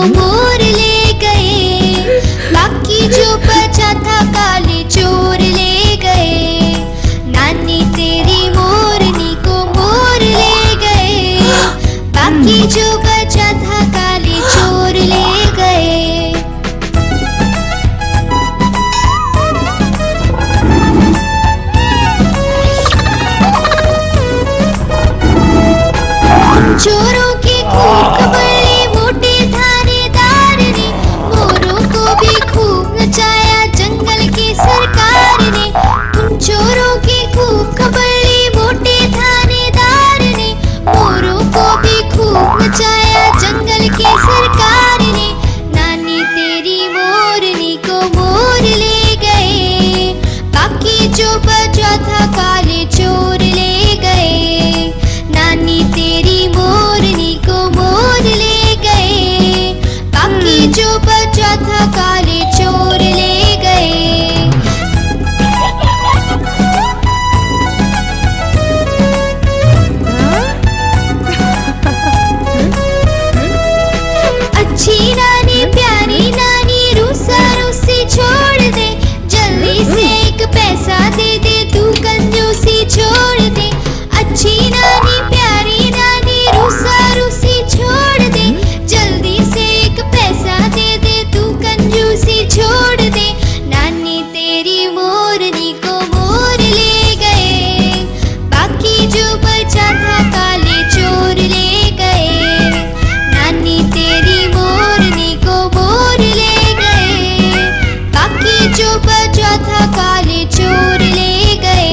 मोर ले गए, बाकी जो बचा था काले चोर ले गए। नानी तेरी मोरनी को मोर ले गए, बाकी जो बचा था काले चोर ले गए। चोरों के खूब खबरें मोटे थानेदार ने, मोरों को भी खूब नचाया जंगल की सरकार ने। उन चोरों की खूब खबरें मोटे थानेदार ने, मोरों को भी खूब नचाया जंगल की सरकार ने। नानी तेरी मोरनी को मोर ले गए, बाकी जो बचा था काले चोर ले गए। नानी तेरी मोरनी को मोर ले गए, बाकी जो बचा था काले चोर ले गए। अच्छी नानी प्यारी नानी रूसा रूसी छोड़ दे, जल्दी से एक पैसा दे दे तू कंजूसी छोड़ दे। अच्छी नानी प्यारी नानी रूसा रूसी छोड़ दे, जल्दी से एक पैसा दे दे तू कंजूसी छोड़ दे। नानी तेरी मोरनी को मोर ले गए, बाकी जो बचा था काले चोर ले गए। नानी तेरी मोरनी को मोर ले गए, बाकी जो बचा था काले चोर ले गए।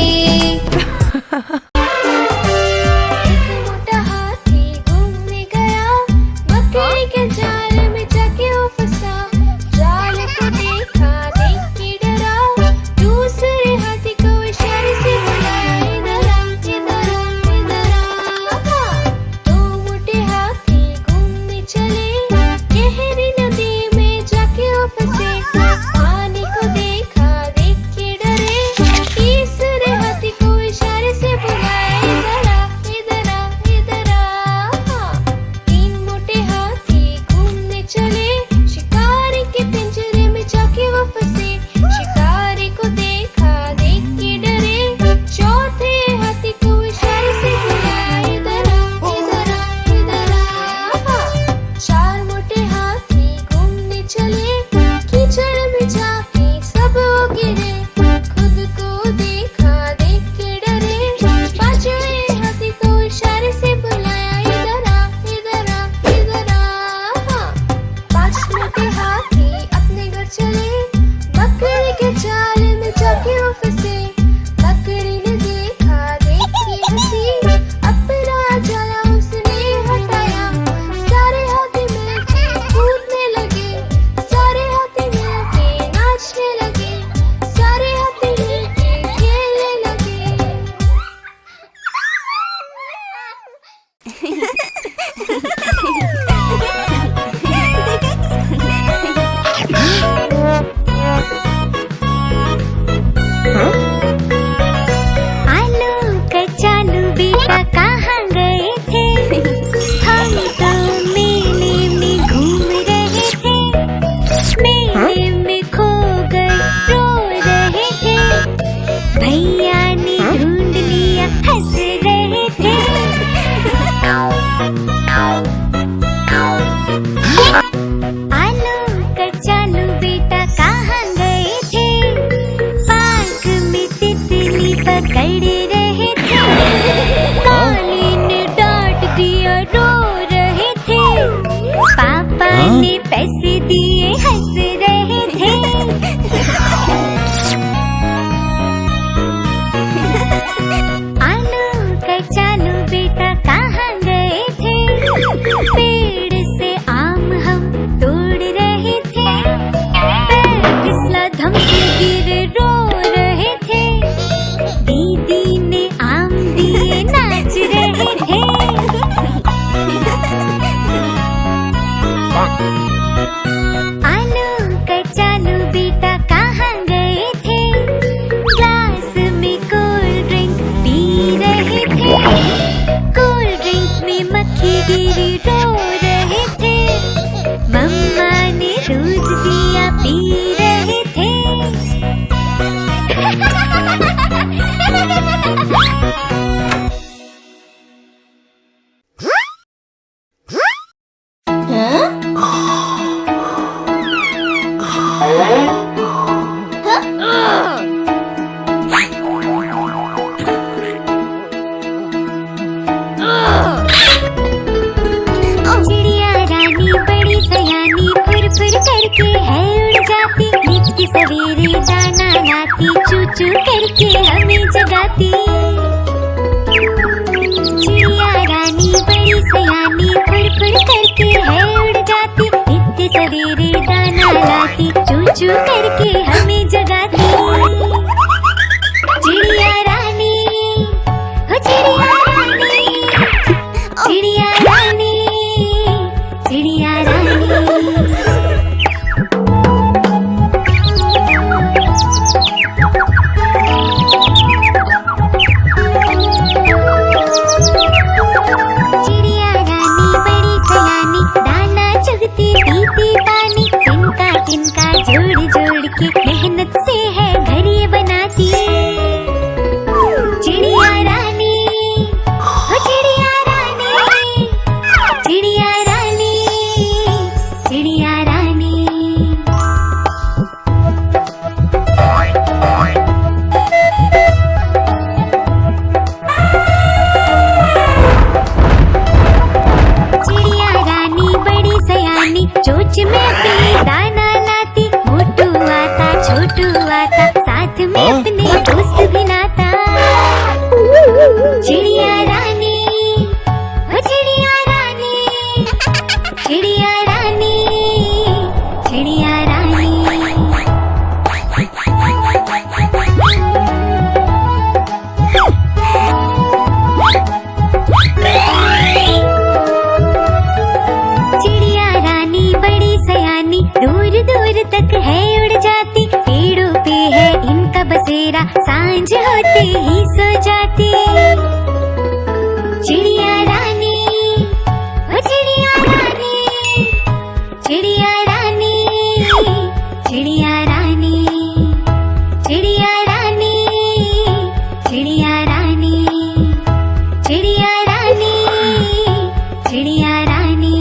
पैसे दिए हंस रहे थे। आलू कचालू बेटा कहाँ गए थे, पेड़ से आम हम तोड़ रहे थे। पैर फिसला धम से गिर रो रहे थे, दीदी ने आम दिए नाच रहे थे। आलू कचालू बेटा कहाँ गए थे, ग्लास में कोल्ड ड्रिंक पी रहे थे। कोल्ड ड्रिंक में मक्खी गिरी रो रहे थे। मम्मी पी रहे थे। चिड़िया रानी बड़ी सयानी फुर फुर करके है उड़ जाती, नित्य सवेरे दाना लाती, चू चू करके हमें जगाती। चिड़िया रानी बड़ी सयानी फुर फुर करके है उड़ जाती, नित्य सवेरे दाना लाती, चू चू करके हमें जगाती। चिड़िया रानी, हो चिड़िया रानी, चिड़िया रानी, चिड़िया रानी। चिड़िया रानी बड़ी सयानी, दाना चुगती पीती पानी, तिनका तिनका जोड़ जोड़ के मेहनत से है घर ये बनाती। चिड़िया रानी, हो चिड़िया रानी, चिड़िया रानी, चिड़िया रानी। चिड़िया रानी बड़ी सयानी, चोंच में अपनी दाना लाती, मोटू आता छोटू आता, साथ में अपने दोस्त भी लाता। चिड़िया रानी, हो चिड़िया रानी, चिड़िया रानी, चिड़िया रानी। चिड़िया रानी बड़ी सयानी, दूर दूर तक है उड़ जाती, पेड़ों पे है इनका बसेरा, सांझ होते ही सो जाती। चिड़िया रानी, हो चिड़िया रानी, चिड़िया रानी, चिड़िया रानी, चिड़िया रानी, चिड़िया रानी, चिड़िया रानी, चिड़िया रानी।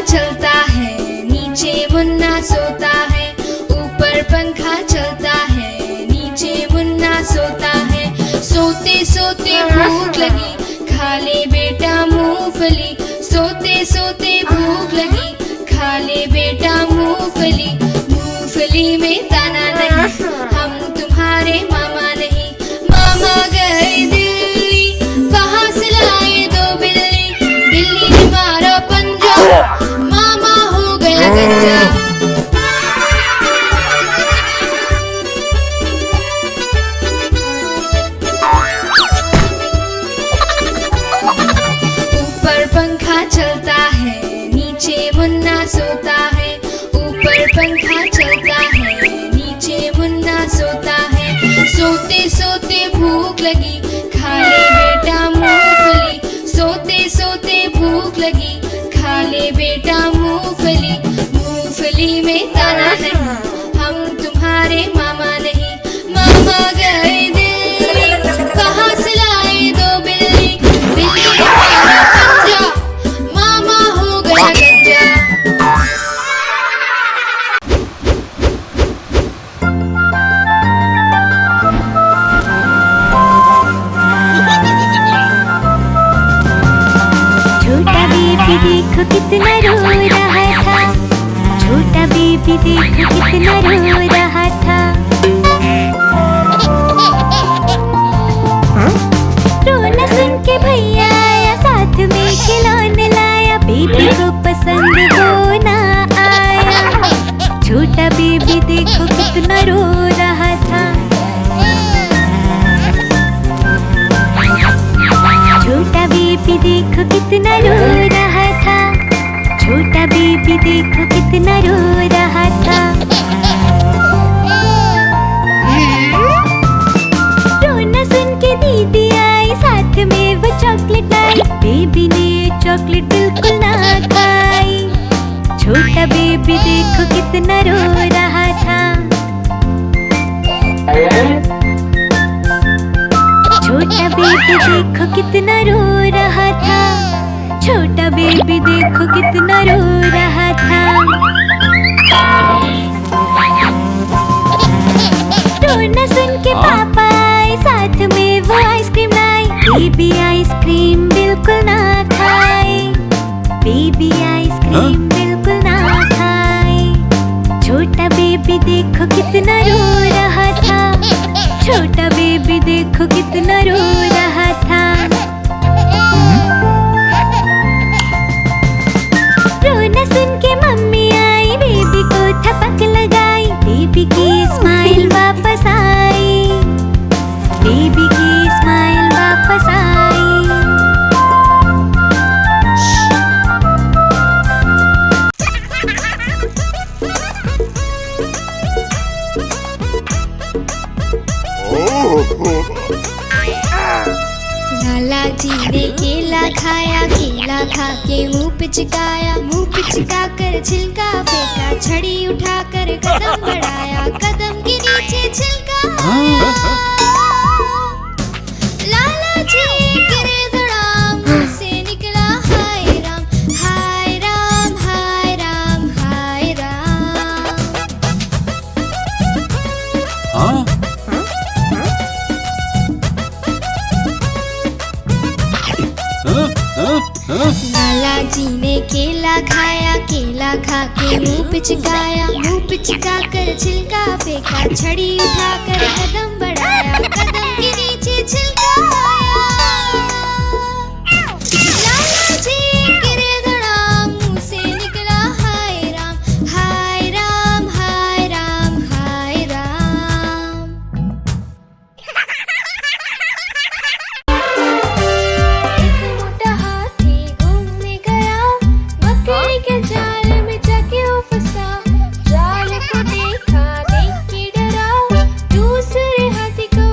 चलता है, नीचे मुन्ना सोता है। ऊपर पंखा चलता है, नीचे मुन्ना सोता है। सोते सोते भूख लगी, खा ले बेटा मूंगफली। सोते सोते भूख लगी, खा ले बेटा मूंगफली। मूंगफली में दाना नहीं, हम तुम्हारे मामा नहीं। मामा गए दिल्ली, वहाँ से लाए दो बिल्ली। बिल्ली ने मारा पंजा, मामा हो गया गंजा। ऊपर पंखा चलता है, नीचे मुन्ना सोता है। ऊपर पंखा चलता है, नीचे मुन्ना सोता है। सोते सोते भूख लगी, खा ले बेटा मूंगफली। सोते सोते भूख लगी, खा ले बेटा मूंगफली। मूंगफली में दाना नहीं, हम तुम्हारे मामा नहीं। मामा गए दिल्ली, कहाँ से लाए दो बिल्ली। बिल्ली ने मारा पंजा, मामा हो गया गंजा। छोटा बेबी देखो कितना रो रहा था। छोटा बेबी देखो कितना रो रहा था। रोना सुन के भैया आया, साथ में खिलौने लाया। बेबी को पसंद वो ना आया। छोटा बेबी देखो कितना रो रहा था। छोटा बेबी देखो कितना रो रहा था। छोटा बेबी देखो कितना रो रहा था। रोना सुन के दीदी आई, साथ में वो चॉकलेट लाई। बेबी ने चॉकलेट बिल्कुल ना खाई। छोटा बेबी देखो कितना रो रहा था। छोटा बेबी देखो कितना रो रहा था। छोटा बेबी देखो कितना रो रहा था। रोना सुन के पापा आए, साथ में वो आइसक्रीम लाई। बेबी आइसक्रीम बिल्कुल ना खाए। बेबी आइसक्रीम बिल्कुल ना खाए। छोटा बेबी देखो कितना रो रहा था। छोटा बेबी देखो कितना रो रहा था। रोना सुन के मम्मी आई, बेबी को थपक लगाई। बेबी की स्माइल वापस आई। बेबी की स्माइल वापस आई। लाला जी ने केला खाया, केला खा के मुंह पिचकाया। मुंह पिचका कर छिलका फेंका, छड़ी उठाकर कदम बढ़ाया। कदम के नीचे छिलका आया। लाला जी गिरे धड़ाम, मुंह से निकला हाय राम, हाय राम, हाय राम, हाय राम। लाला जी ने केला खाया, केला खा के मुंह पिचकाया। मुंह पिचका कर छिलका फेंका, छड़ी उठाकर कदम बढ़ाया। कदम के नीचे छिलका आया। लाला जी गिरे धड़ाम, मुंह से निकला हाय राम, हाय राम, हाय राम, हाय राम। मोटा हाथी घूमने गया, मकड़ी के जाल में जाके वो फंसा। जाल को देखा, देख के डरा। दूसरे हाथी को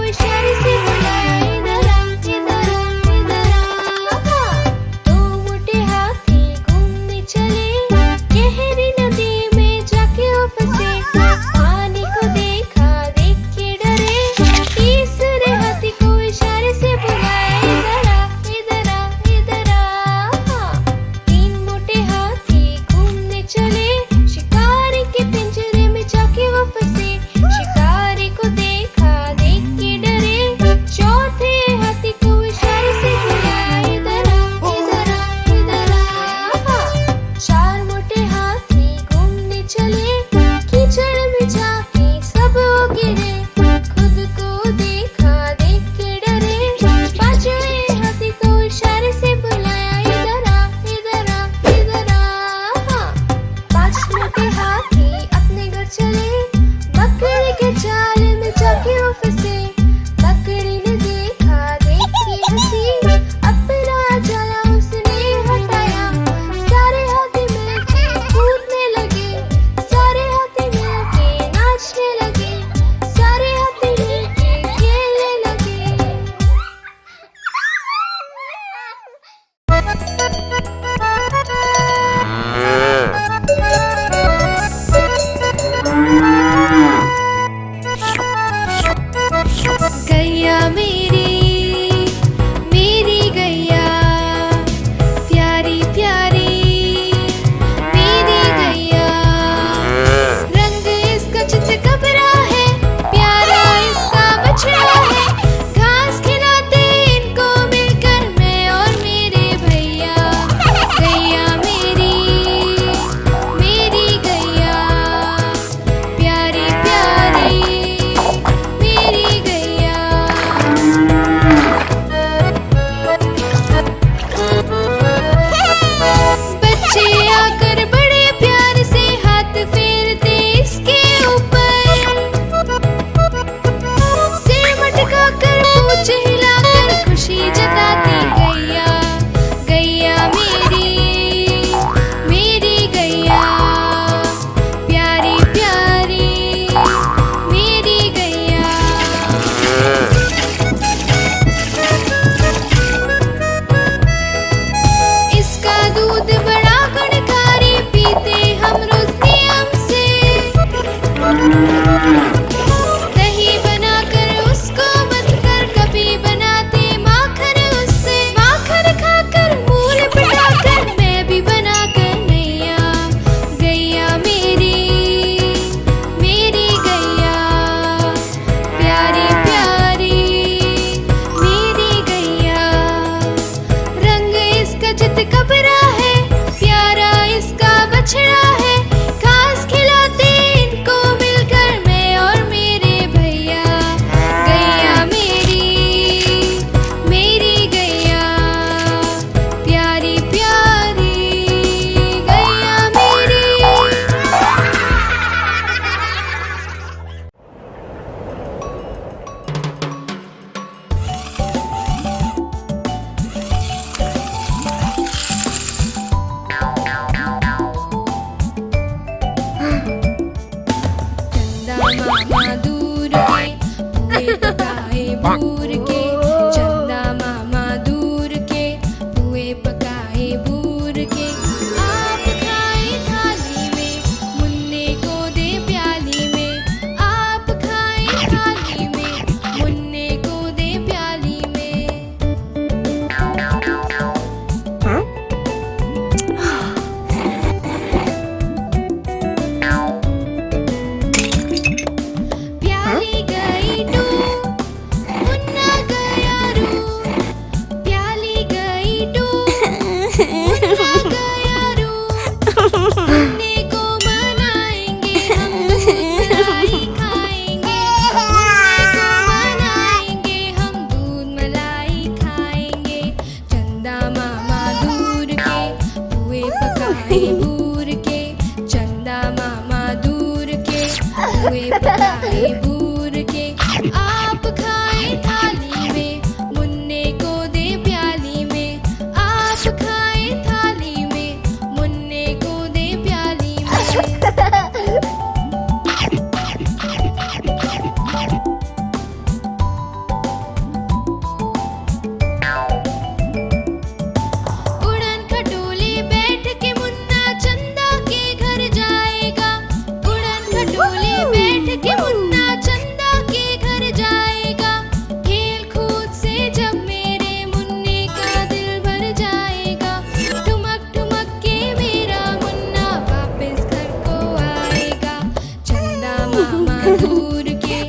दूर के, चंदा मामा दूर के, पुए पकाए बूर के। आप खाए थाली में, मुन्ने को दे प्याली में। आप खाए थाली में, मुन्ने को दे प्याली में। प्याली गई डूब, मुन्ना गया रूठ। प्याली गई डूब, मुन्ना गया रूठ। मुन्ने को मनाएंगे हम, दूध मलाई खाएंगे। मुन्ने को मनाएंगे हम, दूध मलाई खाएंगे। चंदा मामा दूर के, पुए पकाए बूर के। चंदा मामा दूर के, पुए पकाए बूर के। आप खाए थाली में, मुन्ने को दे प्याली में। आप खाए थाली में, मुन्ने को दे प्याली में। उड़न खटोले बैठ के मुन्ना चंदा के घर जाएगा। उड़न खटोले बैठ के मुन्ना चंदा के घर जाएगा। खेल कूद से जब मेरे मुन्ने का दिल भर जाएगा। ठुमक ठुमक के मेरा मुन्ना वापस घर को आएगा। चंदा मामा दूर के,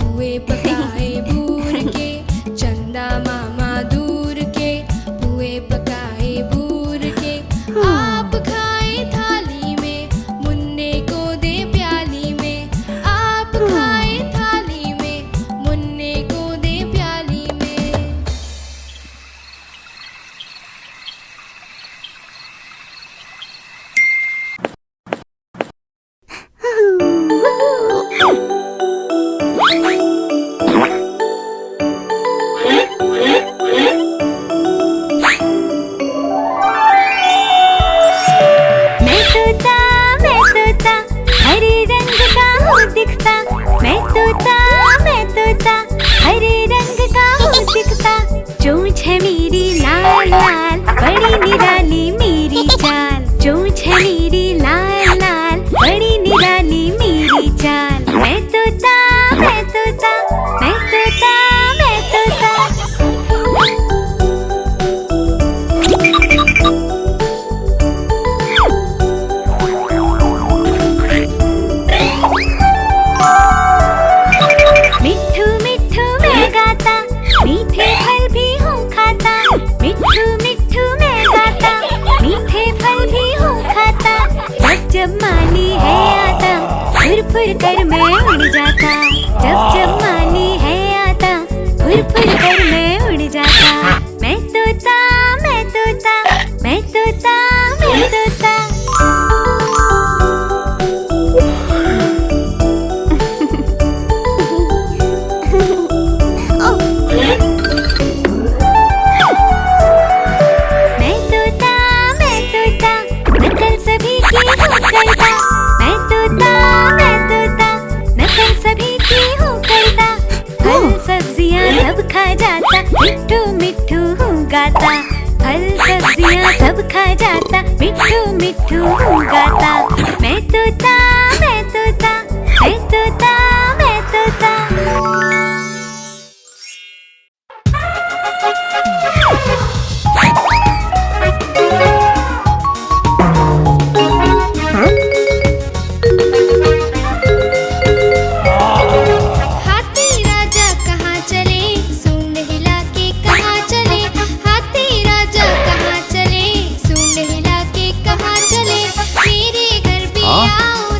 पुए पकाए बूर के। चंदा मामा दूर के, पुए पकाए बूर के। आप खाए थाली में, मुन्ने को दे प्याली में। आप खाए थाली में, मुन्ने को दे प्याली में। मैं तोता हरे रंग का हूँ दिखता। मैं तोता हरे रंग का हूँ दिखता। चोंच है मेरी लाल लाल, बड़ी निराली मेरी चाल। चोंच है मेरी लाल लाल, बड़ी निराली मेरी चाल। मैं तोता मैं तोता मैं तोता मैं तोता। मिट्ठू मिट्ठू मैं गाता, मीठे फल भी हूँ खाता। मिट्ठू मिट्ठू मैं गाता, मीठे फल भी हूँ खाता। जब जब माली है आता, फुर फुर कर मैं उड़ जाता। जब जब माली है आता, फुर फुर कर मैं उड़ जाता। मैं तोता मैं तोता मैं तोता मैं तोता। मैं तोता नकल सभी की हूँ करता। मैं तोता नकल सभी की हूँ करता। फल सब्जियाँ सब खा जाता, मिट्ठू मिट्ठू हूँ गाता। फल सब्जियाँ सब खा जाता, मिट्ठू मिट्ठू हूँ गाता। मैं तोता मैं तोता मैं तोता मैं तोता। हाथी राजा कहाँ चले, सूंड हिला के कहाँ चले। हाथी राजा कहाँ चले, सूंड हिला के कहाँ चले। मेरे घर पे आओ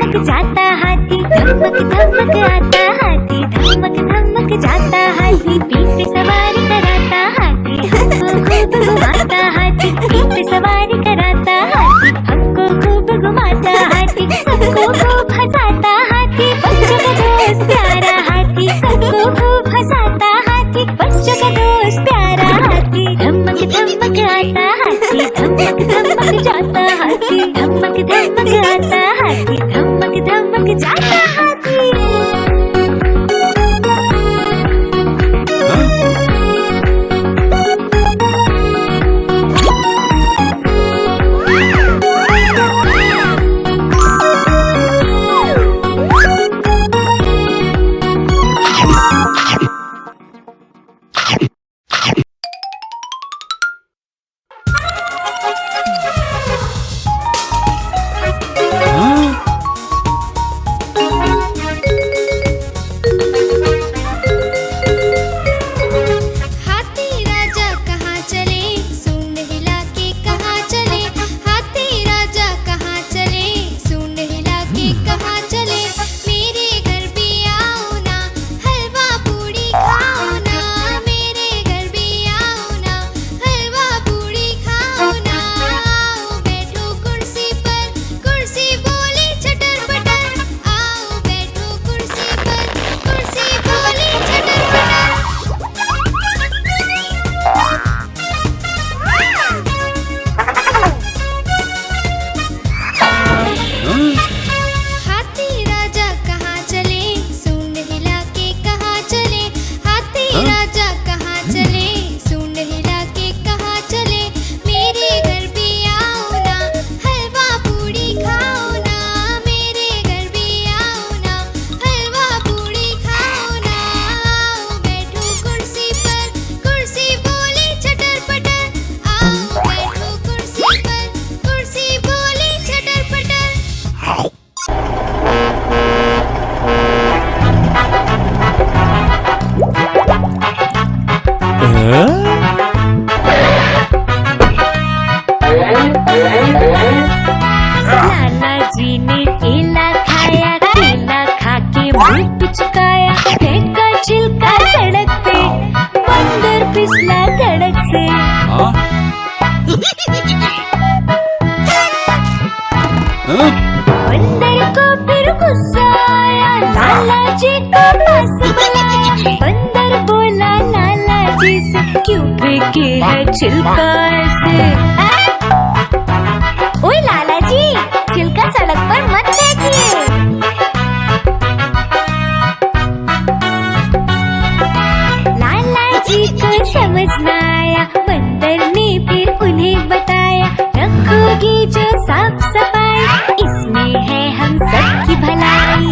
धमक जाता हाथी, धमक धमक आता हाथी, धमक धमक जाता हाथी, पीठ पे सवारी कराता हाथी, हमको खूब घुमाता हाथी, पीठ पे सवारी कराता हाथी, हमको खूब घुमाता हाथी, सबको खूब हंसाता हाथी, बच्चों का दोस्त प्यारा हाथी, सबको खूब हंसाता हाथी, बच्चों का दोस्त प्यारा हाथी, धमक धमक आता हाथी, धमक धमक जाता हाथी, धमक धमक आता हाथी, धमक धमक जाता हाथी। हाथी राजा कहाँ चले, सूंड हिला के कहाँ चले, हाथी राजा कहाँ चले, सूंड हिला के कहाँ चले, मेरे घर भी आओ ना, हलवा पूड़ी खाओ ना, मेरे घर भी आओ ना, हलवा पूड़ी खाओ ना, आओ बैठो कुर्सी पर, कुर्सी बोली चटर पटर, आओ बैठो कुर्सी पर, कुर्सी बोली चटर पटर। हाथी राजा कहाँ चले, सूंड हिला के कहाँ चले, हाथी राजा कहाँ चले, सूंड हिला के कहाँ चले, मेरे घर भी आओ ना, हलवा पूड़ी खाओ ना, मेरे घर भी आओ ना, हलवा पूड़ी खाओ ना, आओ बैठो कुर्सी पर, कुर्सी बोली चटर पटर, आओ बैठो कुर्सी पर, कुर्सी बोली चटर पटर। लाला जी ने केला खाया, केला खा के मुंह पिचकाया, फेंका छिलका सड़क पे, बंदर फिसला धड़क से। बंदर को फिर गुस्सा आया, लाला जी को पास बुलाया, बंदर बोला लाला जी से, क्यों फेंके है छिलका ऐसे? ओए लाला जी, छिलका सड़क पर मत फेंकिए। लाला जी को समझ न आया, बंदर ने फिर उन्हें बताया, रखोगे जो साफ सफाई, इसमें है हम सबकी भलाई।